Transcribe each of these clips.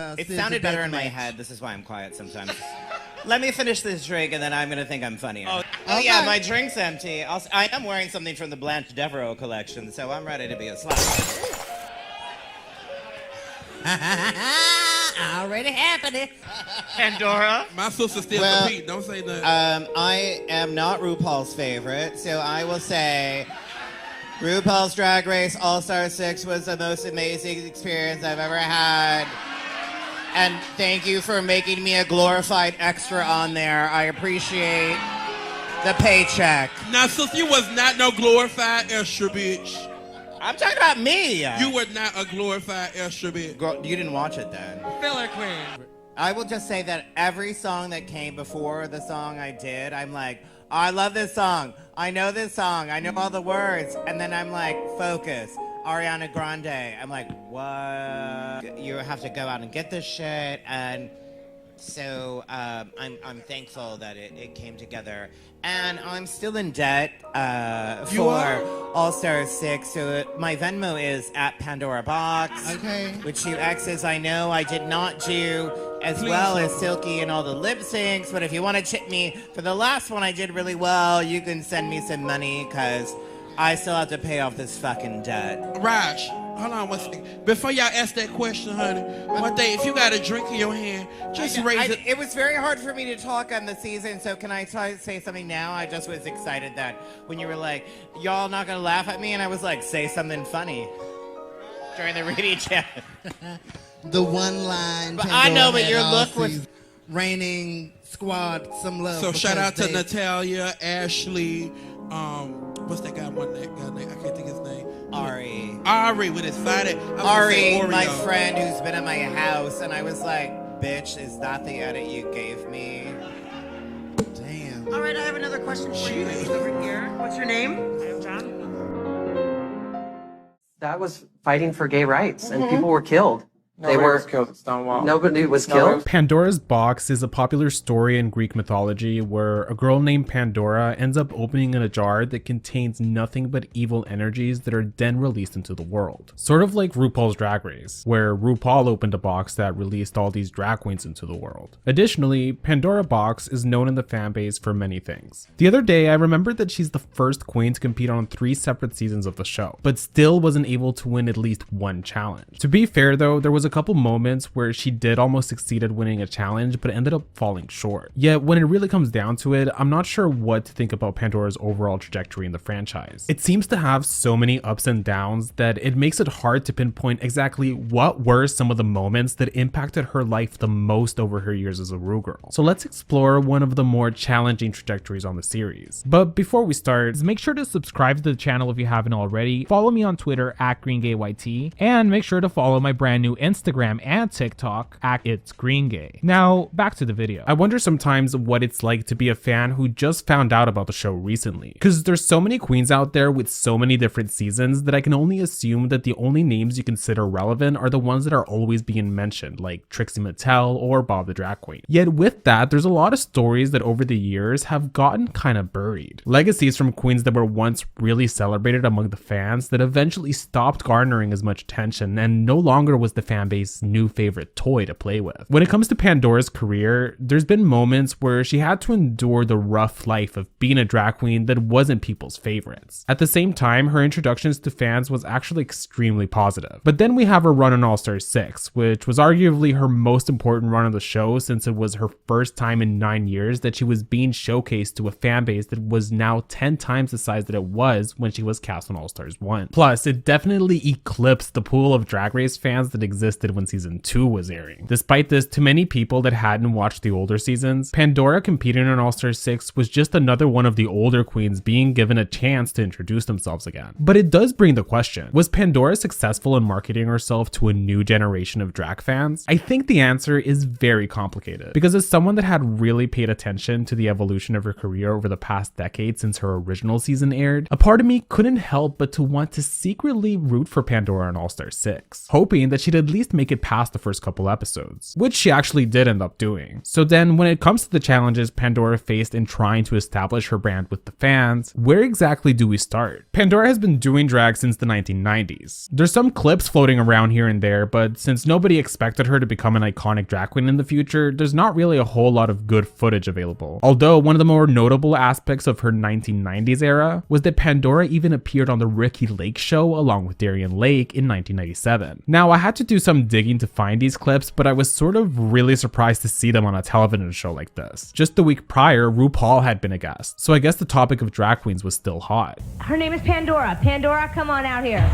It sounded better in my head. This is why I'm quiet sometimes. Let me finish this drink, and then I'm going to think I'm funnier. Oh yeah, my drink's empty. I am wearing something from the Blanche Devereaux collection, so I'm ready to be a slut. Already happening. Pandora? My sister still compete. Don't say that. I am not RuPaul's favorite, so I will say RuPaul's Drag Race All-Star 6 was the most amazing experience I've ever had. And thank you for making me a glorified extra on there. I appreciate the paycheck. Now, sister, you was not no glorified extra, bitch. I'm talking about me. You were not a glorified extra, bitch. Girl, you didn't watch it then. Filler queen. I will just say that every song that came before the song I did, I'm like, oh, I love this song. I know this song. I know all the words. And then I'm like, focus. Ariana Grande. I'm like, what? You have to go out and get this shit. And so I'm thankful that it came together. And I'm still in debt for All-Star 6. So my Venmo is at Pandora Boxx. Okay. Which you exes, I know I did not do as well as Silky and all the lip syncs. But if you want to tip me for the last one I did really well, you can send me some money because I still have to pay off this fucking debt. Raj, hold on one second. Before y'all ask that question, honey, one thing, if you got a drink in your hand, just raise it. It was very hard for me to talk on the season, so can I say something now? I just was excited that when you were like, y'all not gonna laugh at me, and I was like, say something funny during the reading chat. The one line. But I know, but your look was raining squad some love. So shout out to Natalia, Ashley, what's that guy name? I can't think his name. Ari with his fat. Ari, my friend who's been at my house, and I was like, bitch, is that the edit you gave me? Damn. All right, I have another question for you. It's over here. What's your name? I'm John. That was fighting for gay rights, and people were killed. They were killed at Stonewall. Nobody was killed. Pandora's Boxx is a popular story in Greek mythology where a girl named Pandora ends up opening in a jar that contains nothing but evil energies that are then released into the world. Sort of like RuPaul's Drag Race, where RuPaul opened a box that released all these drag queens into the world. Additionally, Pandora Boxx is known in the fanbase for many things. The other day, I remembered that she's the first queen to compete on 3 separate seasons of the show, but still wasn't able to win at least one challenge. To be fair though, there was a couple moments where she did almost succeed at winning a challenge but ended up falling short. Yet when it really comes down to it, I'm not sure what to think about Pandora's overall trajectory in the franchise. It seems to have so many ups and downs that it makes it hard to pinpoint exactly what were some of the moments that impacted her life the most over her years as a Ru girl. So let's explore one of the more challenging trajectories on the series. But before we start, make sure to subscribe to the channel if you haven't already, follow me on Twitter at GreenGayYT, and make sure to follow my brand new Instagram and TikTok at It's Green Gay. Now back to the video. I wonder sometimes what it's like to be a fan who just found out about the show recently, because there's so many queens out there with so many different seasons that I can only assume that the only names you consider relevant are the ones that are always being mentioned, like Trixie Mattel or Bob the Drag Queen. Yet with that, there's a lot of stories that over the years have gotten kind of buried. Legacies from queens that were once really celebrated among the fans that eventually stopped garnering as much attention and no longer was the fan base new favorite toy to play with. When it comes to Pandora's career, there's been moments where she had to endure the rough life of being a drag queen that wasn't people's favorites. At the same time, her introductions to fans was actually extremely positive. But then we have her run on All-Star 6, which was arguably her most important run of the show since it was her first time in 9 years that she was being showcased to a fan base that was now 10 times the size that it was when she was cast on All-Stars 1. Plus, it definitely eclipsed the pool of Drag Race fans that existed when season 2 was airing. Despite this, to many people that hadn't watched the older seasons, Pandora competing on All-Star 6 was just another one of the older queens being given a chance to introduce themselves again. But it does bring the question, was Pandora successful in marketing herself to a new generation of drag fans? I think the answer is very complicated, because as someone that had really paid attention to the evolution of her career over the past decade since her original season aired, a part of me couldn't help but to want to secretly root for Pandora on All-Star 6, hoping that she'd at least least make it past the first couple episodes, which she actually did end up doing. So then when it comes to the challenges Pandora faced in trying to establish her brand with the fans, where exactly do we start? Pandora has been doing drag since the 1990s. There's some clips floating around here and there, but since nobody expected her to become an iconic drag queen in the future, there's not really a whole lot of good footage available. Although one of the more notable aspects of her 1990s era was that Pandora even appeared on the Ricky Lake show along with Darrienne Lake in 1997. Now, I had to do some digging to find these clips, but I was sort of really surprised to see them on a television show like this. Just the week prior, RuPaul had been a guest, so I guess the topic of drag queens was still hot. Her name is Pandora. Pandora, come on out here.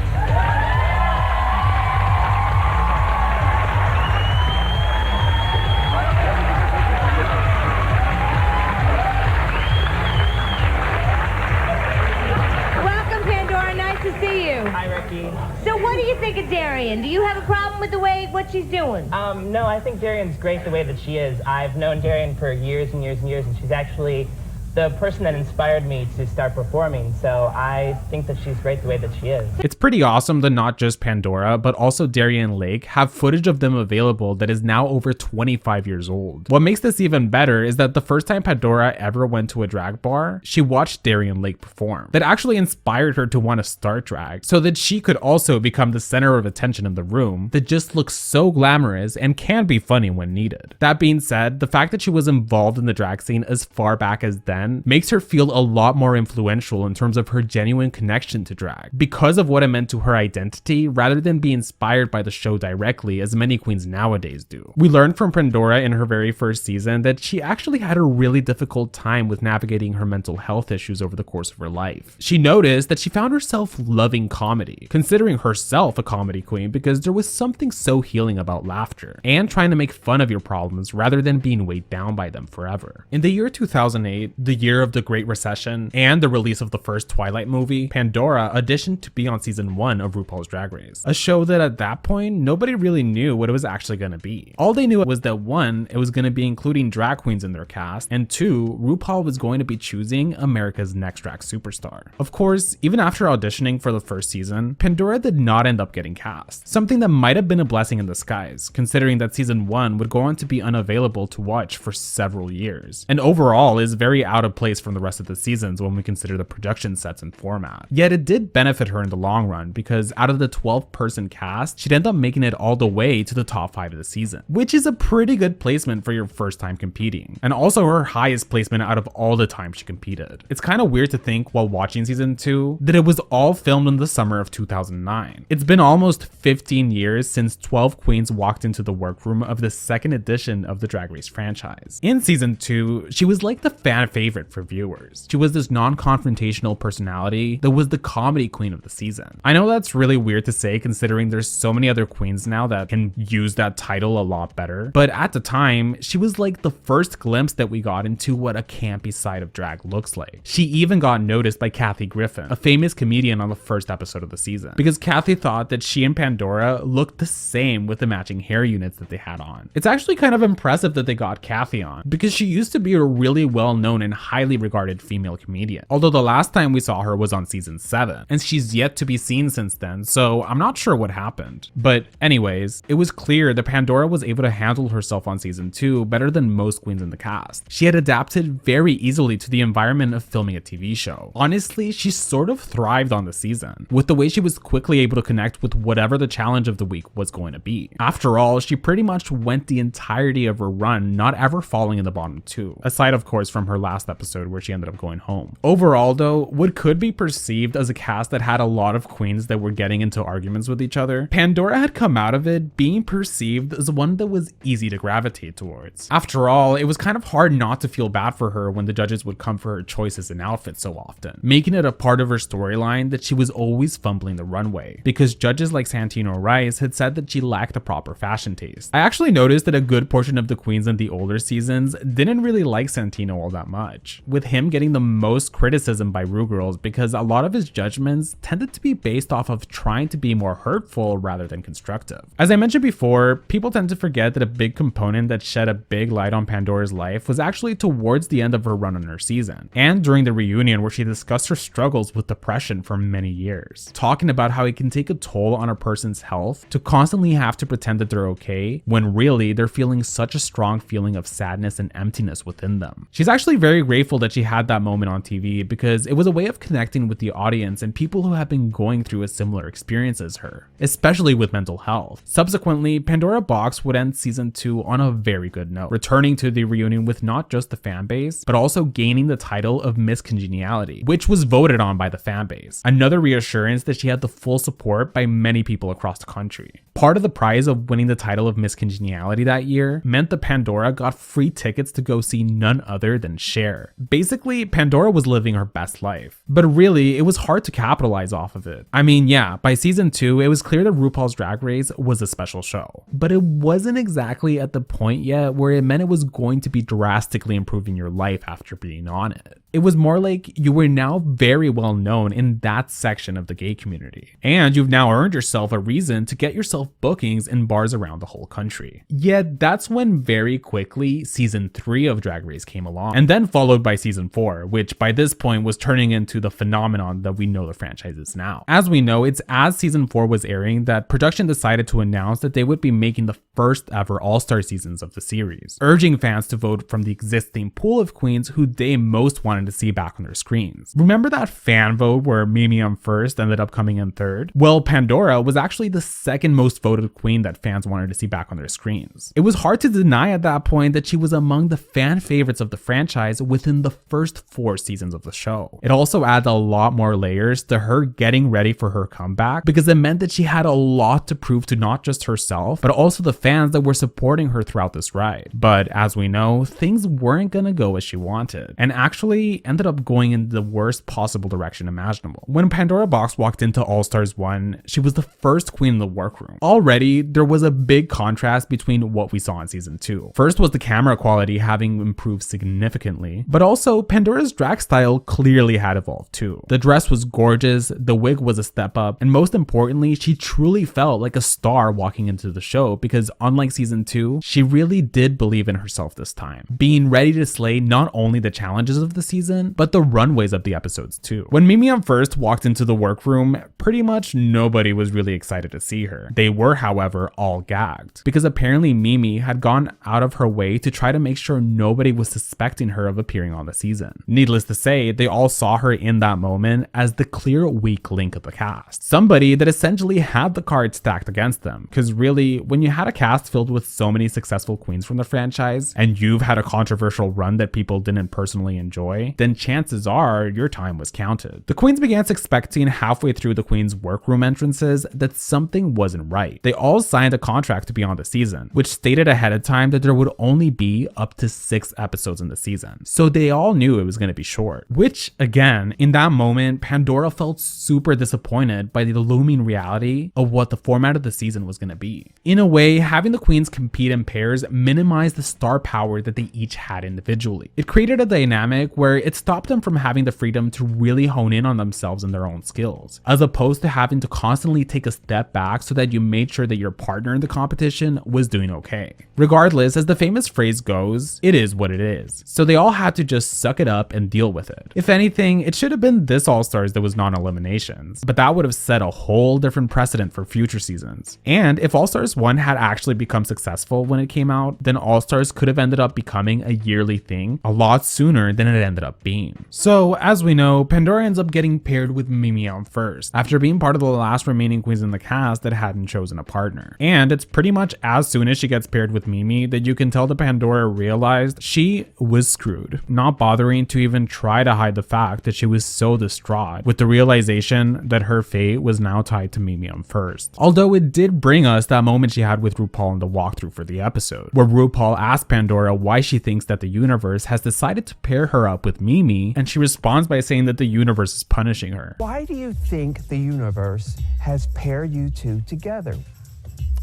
Hi, Ricky. So what do you think of Darrienne? Do you have a problem with what she's doing? No, I think Darrienne's great the way that she is. I've known Darrienne for years and years and years, and she's actually the person that inspired me to start performing, so I think that she's great the way that she is. It's pretty awesome that not just Pandora, but also Darrienne Lake have footage of them available that is now over 25 years old. What makes this even better is that the first time Pandora ever went to a drag bar, she watched Darrienne Lake perform. That actually inspired her to want to start drag, so that she could also become the center of attention in the room that just looks so glamorous and can be funny when needed. That being said, the fact that she was involved in the drag scene as far back as then makes her feel a lot more influential in terms of her genuine connection to drag, because of what it meant to her identity rather than be inspired by the show directly as many queens nowadays do. We learned from Pandora in her very first season that she actually had a really difficult time with navigating her mental health issues over the course of her life. She noticed that she found herself loving comedy, considering herself a comedy queen because there was something so healing about laughter and trying to make fun of your problems rather than being weighed down by them forever. In the year 2008, the year of the Great Recession and the release of the first Twilight movie, Pandora auditioned to be on season 1 of RuPaul's Drag Race, a show that at that point nobody really knew what it was actually going to be. All they knew was that 1, it was going to be including drag queens in their cast, and 2, RuPaul was going to be choosing America's next drag superstar. Of course, even after auditioning for the first season, Pandora did not end up getting cast, something that might have been a blessing in disguise, considering that season 1 would go on to be unavailable to watch for several years, and overall is very out of place from the rest of the seasons when we consider the production sets and format. Yet it did benefit her in the long run, because out of the 12-person cast, she'd end up making it all the way to the top 5 of the season, which is a pretty good placement for your first time competing, and also her highest placement out of all the time she competed. It's kind of weird to think while watching season 2 that it was all filmed in the summer of 2009. It's been almost 15 years since 12 queens walked into the workroom of the second edition of the Drag Race franchise. In season 2, she was like the fan favorite for viewers. She was this non-confrontational personality that was the comedy queen of the season. I know that's really weird to say considering there's so many other queens now that can use that title a lot better, but at the time, she was like the first glimpse that we got into what a campy side of drag looks like. She even got noticed by Kathy Griffin, a famous comedian on the first episode of the season, because Kathy thought that she and Pandora looked the same with the matching hair units that they had on. It's actually kind of impressive that they got Kathy on, because she used to be a really well-known and highly regarded female comedian, although the last time we saw her was on season 7, and she's yet to be seen since then, so I'm not sure what happened. But anyways, it was clear that Pandora was able to handle herself on season 2 better than most queens in the cast. She had adapted very easily to the environment of filming a TV show. Honestly, she sort of thrived on the season, with the way she was quickly able to connect with whatever the challenge of the week was going to be. After all, she pretty much went the entirety of her run not ever falling in the bottom 2, aside of course from her last episode where she ended up going home. Overall though, what could be perceived as a cast that had a lot of queens that were getting into arguments with each other, Pandora had come out of it being perceived as one that was easy to gravitate towards. After all, it was kind of hard not to feel bad for her when the judges would come for her choices in outfits so often, making it a part of her storyline that she was always fumbling the runway, because judges like Santino Rice had said that she lacked a proper fashion taste. I actually noticed that a good portion of the queens in the older seasons didn't really like Santino all that much. much, with him getting the most criticism by Rue Girls because a lot of his judgments tended to be based off of trying to be more hurtful rather than constructive. As I mentioned before, people tend to forget that a big component that shed a big light on Pandora's life was actually towards the end of her run on her season, and during the reunion where she discussed her struggles with depression for many years, talking about how it can take a toll on a person's health to constantly have to pretend that they're okay when really they're feeling such a strong feeling of sadness and emptiness within them. She's actually very grateful that she had that moment on TV because it was a way of connecting with the audience and people who have been going through a similar experience as her, especially with mental health. Subsequently, Pandora Boxx would end season 2 on a very good note, returning to the reunion with not just the fan base, but also gaining the title of Miss Congeniality, which was voted on by the fan base. Another reassurance that she had the full support by many people across the country. Part of the prize of winning the title of Miss Congeniality that year meant that Pandora got free tickets to go see none other than Cher. Basically, Pandora was living her best life, but really, it was hard to capitalize off of it. I mean, yeah, by season 2, it was clear that RuPaul's Drag Race was a special show, but it wasn't exactly at the point yet where it meant it was going to be drastically improving your life after being on it. It was more like you were now very well known in that section of the gay community, and you've now earned yourself a reason to get yourself bookings in bars around the whole country. Yet that's when very quickly season 3 of Drag Race came along, and then followed by season 4, which by this point was turning into the phenomenon that we know the franchise is now. As we know, it's as season 4 was airing that production decided to announce that they would be making the first ever All-Star seasons of the series, urging fans to vote from the existing pool of queens who they most wanted to see back on their screens. Remember that fan vote where Mimi on first ended up coming in third? Well, Pandora was actually the second most voted queen that fans wanted to see back on their screens. It was hard to deny at that point that she was among the fan favorites of the franchise within the first 4 seasons of the show. It also adds a lot more layers to her getting ready for her comeback because it meant that she had a lot to prove to not just herself, but also the fans that were supporting her throughout this ride. But as we know, things weren't gonna go as she wanted, and actually ended up going in the worst possible direction imaginable. When Pandora Boxx walked into All Stars 1, she was the first queen in the workroom. Already, there was a big contrast between what we saw in season 2. First was the camera quality having improved significantly, but also Pandora's drag style clearly had evolved too. The dress was gorgeous, the wig was a step up, and most importantly, she truly felt like a star walking into the show because unlike season 2, she really did believe in herself this time, being ready to slay not only the challenges of the season, but the runways of the episodes too. When Mimi on first walked into the workroom, pretty much nobody was really excited to see her. They were, however, all gagged, because apparently Mimi had gone out of her way to try to make sure nobody was suspecting her of appearing on the season. Needless to say, they all saw her in that moment as the clear weak link of the cast. Somebody that essentially had the cards stacked against them, because really, when you had a cast filled with so many successful queens from the franchise, and you've had a controversial run that people didn't personally enjoy, then chances are your time was counted. The queens began suspecting halfway through the queens' workroom entrances that something wasn't right. They all signed a contract to be on the season, which stated ahead of time that there would only be up to 6 episodes in the season. So they all knew it was going to be short, which again, in that moment, Pandora felt super disappointed by the looming reality of what the format of the season was going to be. In a way, having the queens compete in pairs minimized the star power that they each had individually. It created a dynamic where it stopped them from having the freedom to really hone in on themselves and their own skills, as opposed to having to constantly take a step back so that you made sure that your partner in the competition was doing okay. Regardless, as the famous phrase goes, it is what it is. So they all had to just suck it up and deal with it. If anything, it should have been this All-Stars that was non-eliminations, but that would have set a whole different precedent for future seasons. And if All-Stars 1 had actually become successful when it came out, then All-Stars could have ended up becoming a yearly thing a lot sooner than it ended up being. So as we know, Pandora ends up getting paired with Mimi on first, after being part of the last remaining queens in the cast that hadn't chosen a partner. And it's pretty much as soon as she gets paired with Mimi that you can tell that Pandora realized she was screwed, not bothering to even try to hide the fact that she was so distraught with the realization that her fate was now tied to Mimi on first. Although it did bring us that moment she had with RuPaul in the walkthrough for the episode, where RuPaul asked Pandora why she thinks that the universe has decided to pair her up with Mimi, and she responds by saying that the universe is punishing her. Why do you think the universe has paired you two together?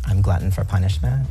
I'm glutton for punishment.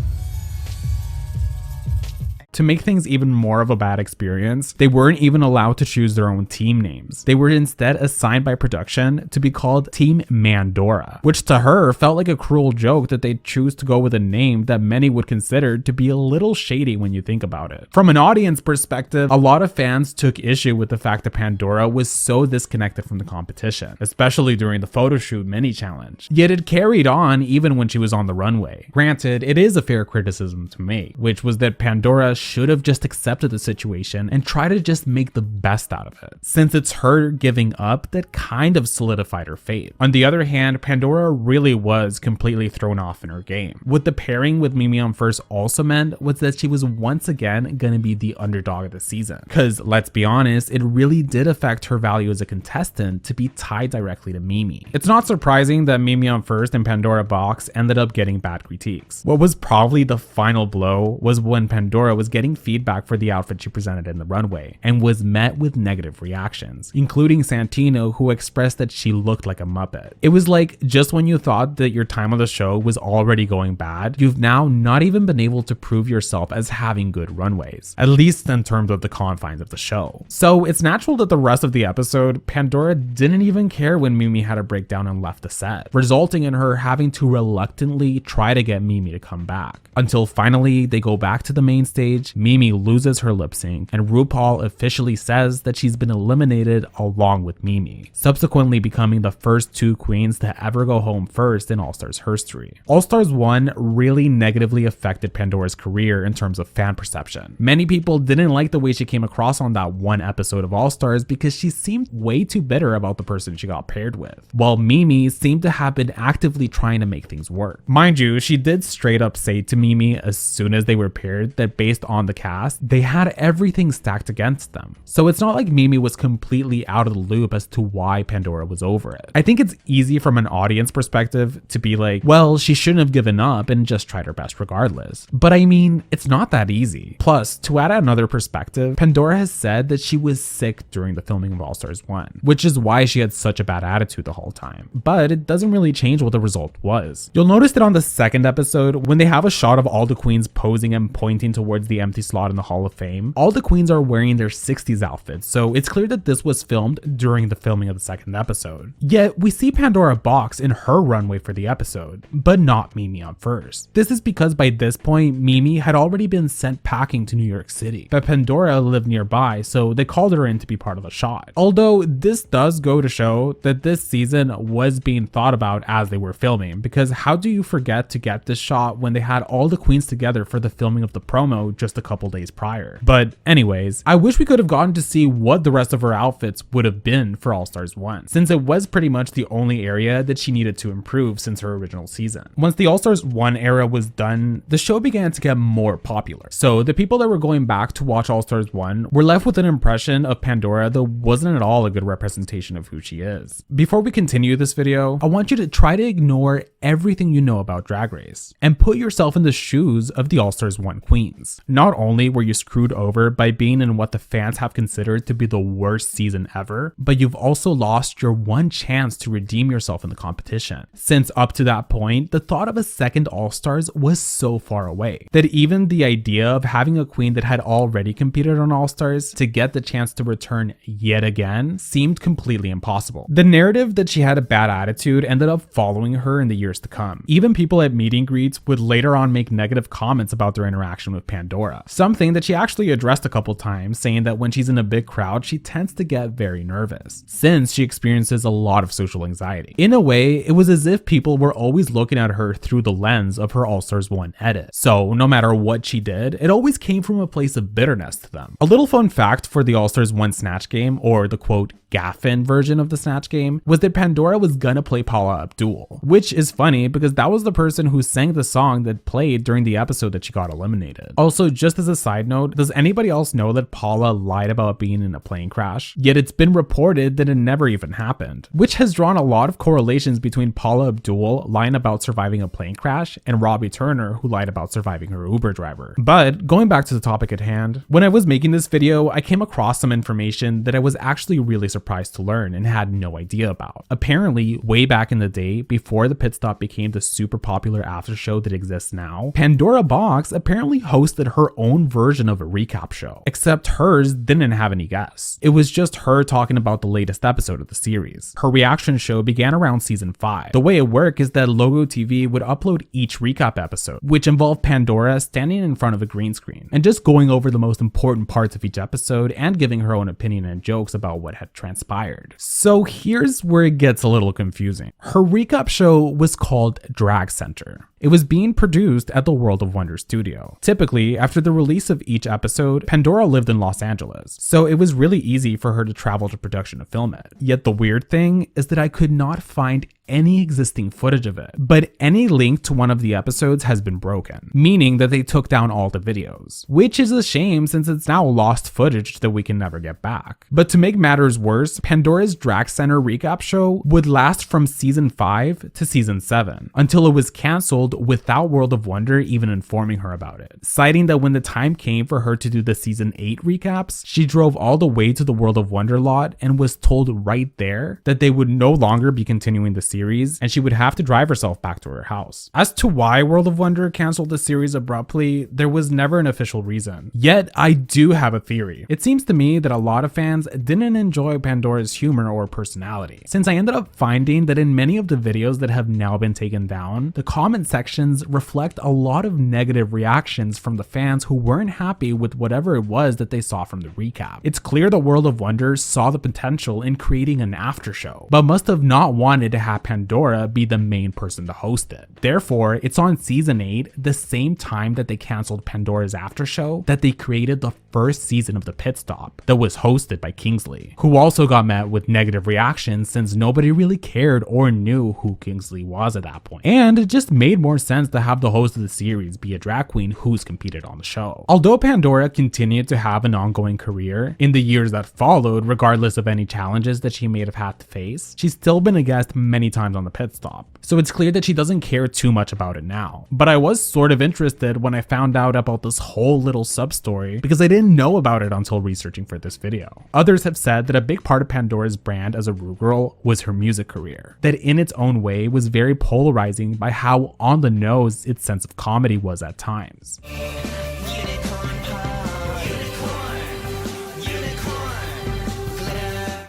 to make things even more of a bad experience, they weren't even allowed to choose their own team names. They were instead assigned by production to be called Team Mandora, which to her felt like a cruel joke that they'd choose to go with a name that many would consider to be a little shady when you think about it. From an audience perspective, a lot of fans took issue with the fact that Pandora was so disconnected from the competition, especially during the photo shoot mini challenge. Yet it carried on even when she was on the runway. Granted, it is a fair criticism to make, which was that Pandora should have just accepted the situation and tried to just make the best out of it, since it's her giving up that kind of solidified her fate. On the other hand, Pandora really was completely thrown off in her game. What the pairing with Mimi on First also meant was that she was once again gonna be the underdog of the season. Cause let's be honest, it really did affect her value as a contestant to be tied directly to Mimi. It's not surprising that Mimi on First and Pandora Boxx ended up getting bad critiques. What was probably the final blow was when Pandora was getting feedback for the outfit she presented in the runway and was met with negative reactions, including Santino, who expressed that she looked like a Muppet. It was like, just when you thought that your time on the show was already going bad, you've now not even been able to prove yourself as having good runways, at least in terms of the confines of the show. So it's natural that the rest of the episode, Pandora didn't even care when Mimi had a breakdown and left the set, resulting in her having to reluctantly try to get Mimi to come back. Until finally they go back to the main stage, Mimi loses her lip sync, and RuPaul officially says that she's been eliminated along with Mimi, subsequently becoming the first two queens to ever go home first in All Stars history. All Stars 1 really negatively affected Pandora's career in terms of fan perception. Many people didn't like the way she came across on that one episode of All Stars because she seemed way too bitter about the person she got paired with, while Mimi seemed to have been actively trying to make things work. Mind you, she did straight up say to Mimi as soon as they were paired that based on the cast, they had everything stacked against them. So it's not like Mimi was completely out of the loop as to why Pandora was over it. I think it's easy from an audience perspective to be like, well, she shouldn't have given up and just tried her best regardless. But I mean, it's not that easy. Plus, to add another perspective, Pandora has said that she was sick during the filming of All Stars 1, which is why she had such a bad attitude the whole time. But it doesn't really change what the result was. You'll notice that on the second episode, when they have a shot of all the queens posing and pointing towards the empty slot in the Hall of Fame, all the queens are wearing their 60s outfits, so it's clear that this was filmed during the filming of the second episode. Yet, we see Pandora Boxx in her runway for the episode, but not Mimi on First. This is because by this point, Mimi had already been sent packing to New York City, but Pandora lived nearby, so they called her in to be part of the shot. Although this does go to show that this season was being thought about as they were filming, because how do you forget to get this shot when they had all the queens together for the filming of the promo just a couple days prior? But anyways, I wish we could have gotten to see what the rest of her outfits would have been for All Stars 1, since it was pretty much the only area that she needed to improve since her original season. Once the All Stars 1 era was done, the show began to get more popular. So the people that were going back to watch All Stars 1 were left with an impression of Pandora that wasn't at all a good representation of who she is. Before we continue this video, I want you to try to ignore everything you know about Drag Race and put yourself in the shoes of the All Stars 1 queens. Not only were you screwed over by being in what the fans have considered to be the worst season ever, but you've also lost your one chance to redeem yourself in the competition. Since up to that point, the thought of a second All Stars was so far away that even the idea of having a queen that had already competed on All Stars to get the chance to return yet again seemed completely impossible. The narrative that she had a bad attitude ended up following her in the years to come. Even people at meet and greets would later on make negative comments about their interaction with Pandora, something that she actually addressed a couple times, saying that when she's in a big crowd, she tends to get very nervous, since she experiences a lot of social anxiety. In a way, it was as if people were always looking at her through the lens of her All Stars 1 edit. So no matter what she did, it always came from a place of bitterness to them. A little fun fact for the All Stars 1 Snatch game, or the quote Gaffin version of the Snatch game, was that Pandora was gonna play Paula Abdul, which is funny because that was the person who sang the song that played during the episode that she got eliminated. Also, just as a side note, does anybody else know that Paula lied about being in a plane crash? Yet it's been reported that it never even happened, which has drawn a lot of correlations between Paula Abdul lying about surviving a plane crash and Robbie Turner, who lied about surviving her Uber driver. But going back to the topic at hand, when I was making this video, I came across some information that I was actually really surprised to learn and had no idea about. Apparently, way back in the day, before the pit stop became the super popular after show that exists now, Pandora Boxx apparently hosted her her own version of a recap show, except hers didn't have any guests. It was just her talking about the latest episode of the series. Her reaction show began around season 5. The way it worked is that Logo TV would upload each recap episode, which involved Pandora standing in front of a green screen and just going over the most important parts of each episode and giving her own opinion and jokes about what had transpired. So here's where it gets a little confusing. Her recap show was called Drag Center. It was being produced at the World of Wonder studio. Typically, after the release of each episode, Pandora lived in Los Angeles, so it was really easy for her to travel to production to film it. Yet the weird thing is that I could not find any existing footage of it, but any link to one of the episodes has been broken, meaning that they took down all the videos, which is a shame since it's now lost footage that we can never get back. But to make matters worse, Pandora's Drag Center recap show would last from season 5 to season 7, until it was cancelled without World of Wonder even informing her about it, citing that when the time came for her to do the season 8 recaps, she drove all the way to the World of Wonder lot and was told right there that they would no longer be continuing the series and she would have to drive herself back to her house. As to why World of Wonder canceled the series abruptly, there was never an official reason. Yet, I do have a theory. It seems to me that a lot of fans didn't enjoy Pandora's humor or personality, since I ended up finding that in many of the videos that have now been taken down, the comment sections reflect a lot of negative reactions from the fans who weren't happy with whatever it was that they saw from the recap. It's clear that World of Wonder saw the potential in creating an after show, but must have not wanted to have Pandora be the main person to host it. Therefore, it's on season 8, the same time that they canceled Pandora's after show, that they created the first season of The Pit Stop that was hosted by Kingsley, who also got met with negative reactions since nobody really cared or knew who Kingsley was at that point. And it just made more sense to have the host of the series be a drag queen who's competed on the show. Although Pandora continued to have an ongoing career in the years that followed, regardless of any challenges that she may have had to face, she's still been a guest many times on The Pit Stop. So it's clear that she doesn't care too much about it now. But I was sort of interested when I found out about this whole little sub-story because I didn't know about it until researching for this video. Others have said that a big part of Pandora's brand as a Ru Girl was her music career, that in its own way was very polarizing by how on the nose its sense of comedy was at times.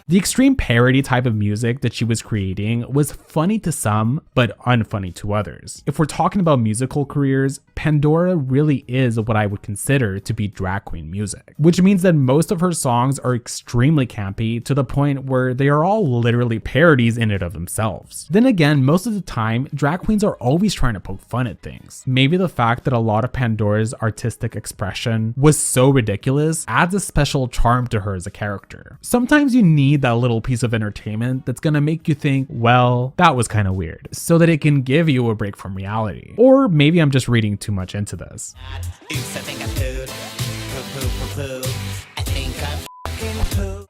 The extreme parody type of music that she was creating was funny to some, but unfunny to others. If we're talking about musical careers, Pandora really is what I would consider to be drag queen music, which means that most of her songs are extremely campy to the point where they are all literally parodies in and of themselves. Then again, most of the time, drag queens are always trying to poke fun at things. Maybe the fact that a lot of Pandora's artistic expression was so ridiculous adds a special charm to her as a character. Sometimes you need that little piece of entertainment that's gonna make you think, well, that was kind of weird, so that it can give you a break from reality. Or maybe I'm just reading too much into this.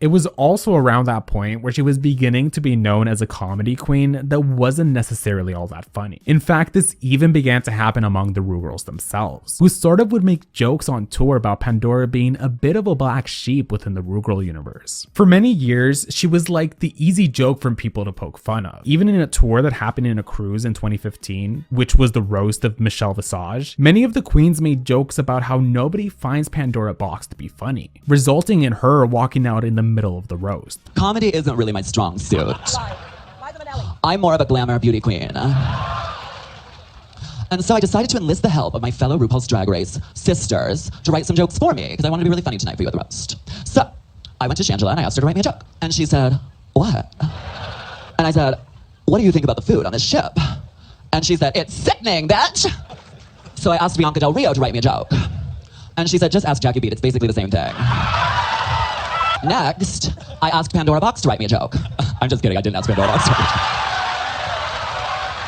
It was also around that point where she was beginning to be known as a comedy queen that wasn't necessarily all that funny. In fact, this even began to happen among the Ru Girls themselves, who sort of would make jokes on tour about Pandora being a bit of a black sheep within the Ru Girl universe. For many years, she was like the easy joke from people to poke fun of. Even in a tour that happened in a cruise in 2015, which was the roast of Michelle Visage, many of the queens made jokes about how nobody finds Pandora Boxx to be funny, resulting in her walking out in the middle of the roast. Comedy isn't really my strong suit. I'm more of a glamour beauty queen. And so I decided to enlist the help of my fellow RuPaul's Drag Race sisters to write some jokes for me, because I wanted to be really funny tonight for you at the roast. So I went to Shangela and I asked her to write me a joke. And she said, what? And I said, what do you think about the food on this ship? And she said, it's sickening, bitch. So I asked Bianca Del Rio to write me a joke. And she said, just ask Jackie Beat, it's basically the same thing. Next, I asked Pandora Boxx to write me a joke. I'm just kidding, I didn't ask Pandora Boxx to write me a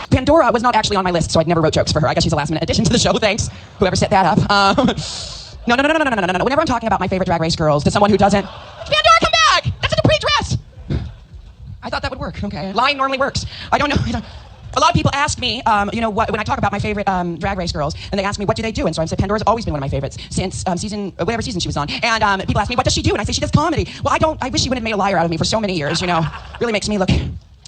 joke. Pandora was not actually on my list, so I never wrote jokes for her. I guess she's a last-minute addition to the show, thanks. Whoever set that up. No. Whenever I'm talking about my favorite Drag Race girls to someone who doesn't, Pandora, come back! That's a Dupree dress! I thought that would work, okay. Lying normally works. I don't know. A lot of people ask me, when I talk about my favorite Drag Race girls, and they ask me, what do they do? And so I said, Pandora's always been one of my favorites since whatever season she was on. And people ask me, what does she do? And I say, she does comedy. Well, I wish she wouldn't have made a liar out of me for so many years, Really makes me look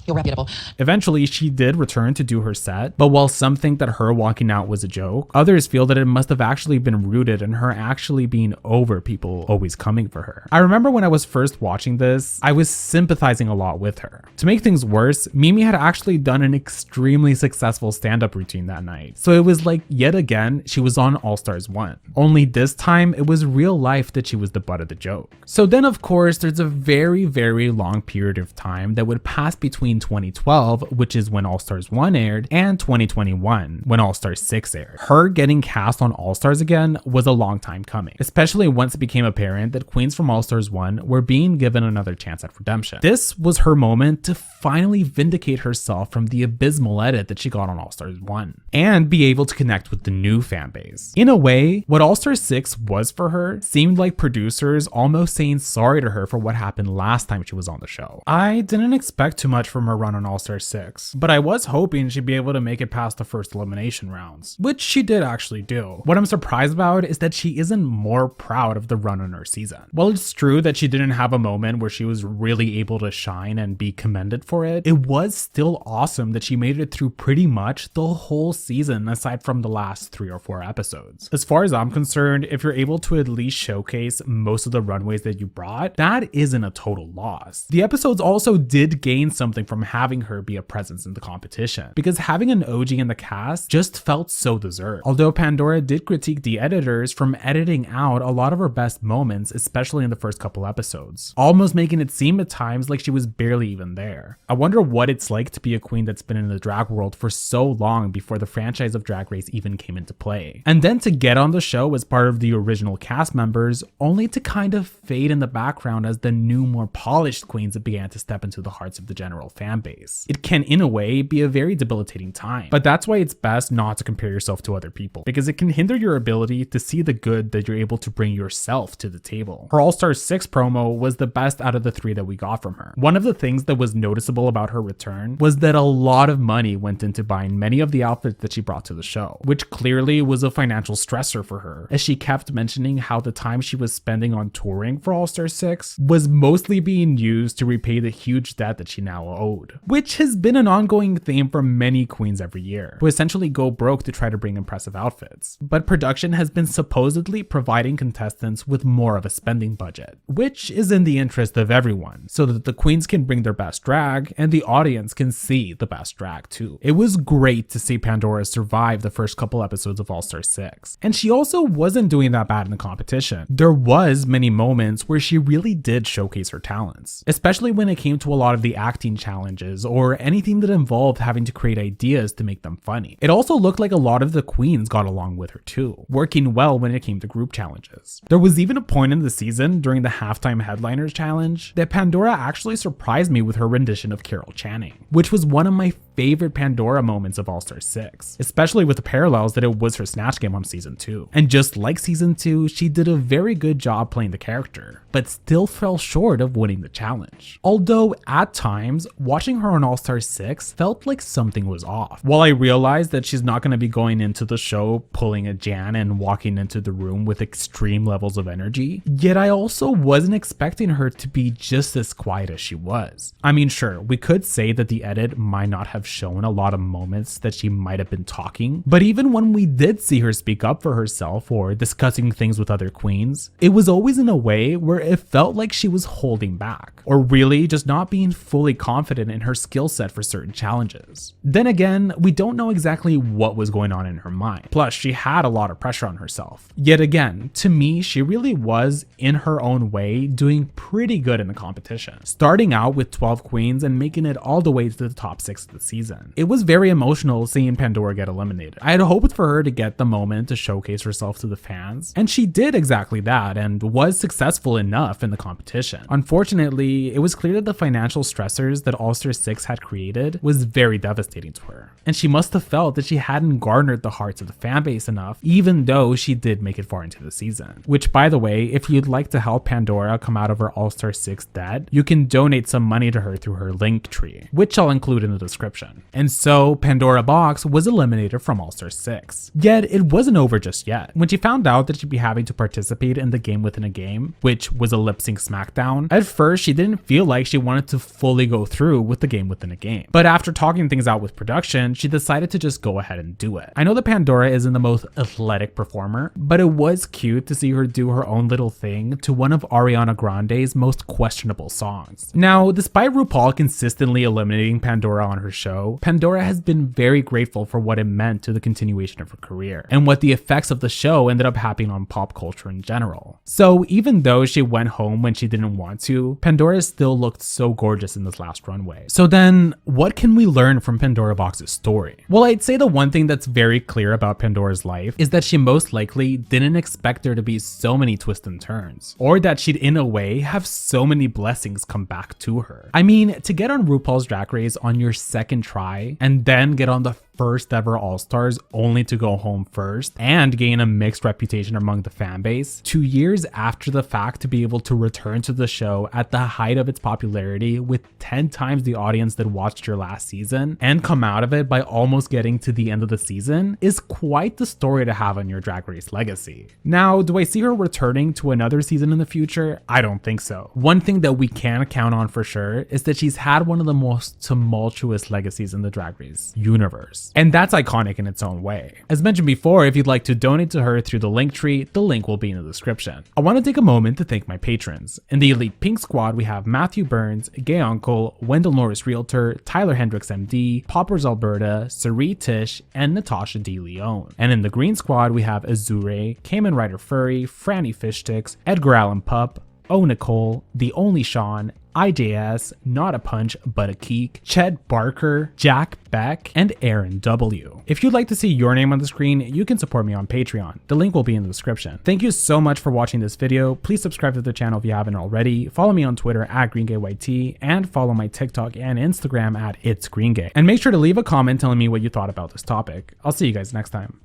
You're reputable. Eventually, she did return to do her set, but while some think that her walking out was a joke, others feel that it must have actually been rooted in her actually being over people always coming for her. I remember when I was first watching this, I was sympathizing a lot with her. To make things worse, Mimi had actually done an extremely successful stand-up routine that night, so it was like yet again she was on All Stars 1. Only this time it was real life that she was the butt of the joke. So then of course there's a very long period of time that would pass between 2012, which is when All Stars 1 aired, and 2021, when All Stars 6 aired. Her getting cast on All Stars again was a long time coming, especially once it became apparent that queens from All Stars 1 were being given another chance at redemption. This was her moment to finally vindicate herself from the abysmal edit that she got on All Stars 1, and be able to connect with the new fan base. In a way, what All Stars 6 was for her seemed like producers almost saying sorry to her for what happened last time she was on the show. I didn't expect too much from her run on All Stars 6, but I was hoping she'd be able to make it past the first elimination rounds, which she did actually do. What I'm surprised about is that she isn't more proud of the run on her season. While it's true that she didn't have a moment where she was really able to shine and be commended for it, it was still awesome that she made it through pretty much the whole season aside from the last 3 or 4 episodes. As far as I'm concerned, if you're able to at least showcase most of the runways that you brought, that isn't a total loss. The episodes also did gain something from having her be a presence in the competition, because having an OG in the cast just felt so deserved. Although Pandora did critique the editors from editing out a lot of her best moments, especially in the first couple episodes, almost making it seem at times like she was barely even there. I wonder what it's like to be a queen that's been in the drag world for so long before the franchise of Drag Race even came into play. And then to get on the show as part of the original cast members, only to kind of fade in the background as the new, more polished queens that began to step into the hearts of the general fan base. It can, in a way, be a very debilitating time, but that's why it's best not to compare yourself to other people, because it can hinder your ability to see the good that you're able to bring yourself to the table. Her All Stars 6 promo was the best out of the 3 that we got from her. One of the things that was noticeable about her return was that a lot of money went into buying many of the outfits that she brought to the show, which clearly was a financial stressor for her, as she kept mentioning how the time she was spending on touring for All Stars 6 was mostly being used to repay the huge debt that she now owed, which has been an ongoing theme for many queens every year, who essentially go broke to try to bring impressive outfits. But production has been supposedly providing contestants with more of a spending budget, which is in the interest of everyone, so that the queens can bring their best drag and the audience can see the best drag too. It was great to see Pandora survive the first couple episodes of All Star 6, and she also wasn't doing that bad in the competition. There was many moments where she really did showcase her talents, especially when it came to a lot of the acting challenges or anything that involved having to create ideas to make them funny. It also looked like a lot of the queens got along with her too, working well when it came to group challenges. There was even a point in the season during the halftime headliners challenge that Pandora actually surprised me with her rendition of Carol Channing, which was one of my favorite Pandora moments of All Star 6, especially with the parallels that it was her Snatch Game on season 2. And just like season 2, she did a very good job playing the character, but still fell short of winning the challenge. Although at times, watching her on All Star 6 felt like something was off. While I realized that she's not going to be going into the show pulling a Jan and walking into the room with extreme levels of energy, yet I also wasn't expecting her to be just as quiet as she was. I mean, sure, we could say that the edit might not have shown a lot of moments that she might have been talking, but even when we did see her speak up for herself or discussing things with other queens, it was always in a way where it felt like she was holding back, or really just not being fully confident in her skill set for certain challenges. Then again, we don't know exactly what was going on in her mind. Plus, she had a lot of pressure on herself. Yet again, to me, she really was, in her own way, doing pretty good in the competition, starting out with 12 queens and making it all the way to the top 6 of the season. It was very emotional seeing Pandora get eliminated. I had hoped for her to get the moment to showcase herself to the fans, and she did exactly that and was successful enough in the competition. Unfortunately, it was clear that the financial stressors that All Star 6 had created was very devastating to her, and she must have felt that she hadn't garnered the hearts of the fan base enough, even though she did make it far into the season. Which, by the way, if you'd like to help Pandora come out of her All Star 6 debt, you can donate some money to her through her link tree, which I'll include in the description. description. And so Pandora Boxx was eliminated from All-Star 6. Yet it wasn't over just yet. When she found out that she'd be having to participate in the Game Within a Game, which was a lip sync smackdown, at first she didn't feel like she wanted to fully go through with the Game Within a Game. But after talking things out with production, she decided to just go ahead and do it. I know that Pandora isn't the most athletic performer, but it was cute to see her do her own little thing to one of Ariana Grande's most questionable songs. Now, despite RuPaul consistently eliminating Pandora on her show, Pandora has been very grateful for what it meant to the continuation of her career, and what the effects of the show ended up having on pop culture in general. So even though she went home when she didn't want to, Pandora still looked so gorgeous in this last runway. So then, what can we learn from Pandora Boxx's story? Well, I'd say the one thing that's very clear about Pandora's life is that she most likely didn't expect there to be so many twists and turns, or that she'd in a way have so many blessings come back to her. I mean, to get on RuPaul's Drag Race on your second try and then get on the first ever All-Stars only to go home first and gain a mixed reputation among the fan base, 2 years after the fact to be able to return to the show at the height of its popularity with 10 times the audience that watched your last season and come out of it by almost getting to the end of the season is quite the story to have on your Drag Race legacy. Now, do I see her returning to another season in the future? I don't think so. One thing that we can count on for sure is that she's had one of the most tumultuous legacies in the Drag Race universe. And that's iconic in its own way. As mentioned before, if you'd like to donate to her through the link tree, the link will be in the description. I want to take a moment to thank my patrons. In the Elite Pink Squad, we have Matthew Burns, Gay Uncle, Wendell Norris Realtor, Tyler Hendricks MD, Poppers Alberta, Sari Tish, and Natasha D. Leone. And in the Green Squad, we have Azure, Cayman Rider Furry, Franny Fishsticks, Edgar Allan Pup, O Nicole, The Only Sean, IJS, Not a Punch But a Keek, Ched Barker, Jack Beck, and Aaron W. If you'd like to see your name on the screen, you can support me on Patreon. The link will be in the description. Thank you so much for watching this video. Please subscribe to the channel if you haven't already. Follow me on Twitter at GreenGayYT, and follow my TikTok and Instagram at It'sGreenGay. And make sure to leave a comment telling me what you thought about this topic. I'll see you guys next time.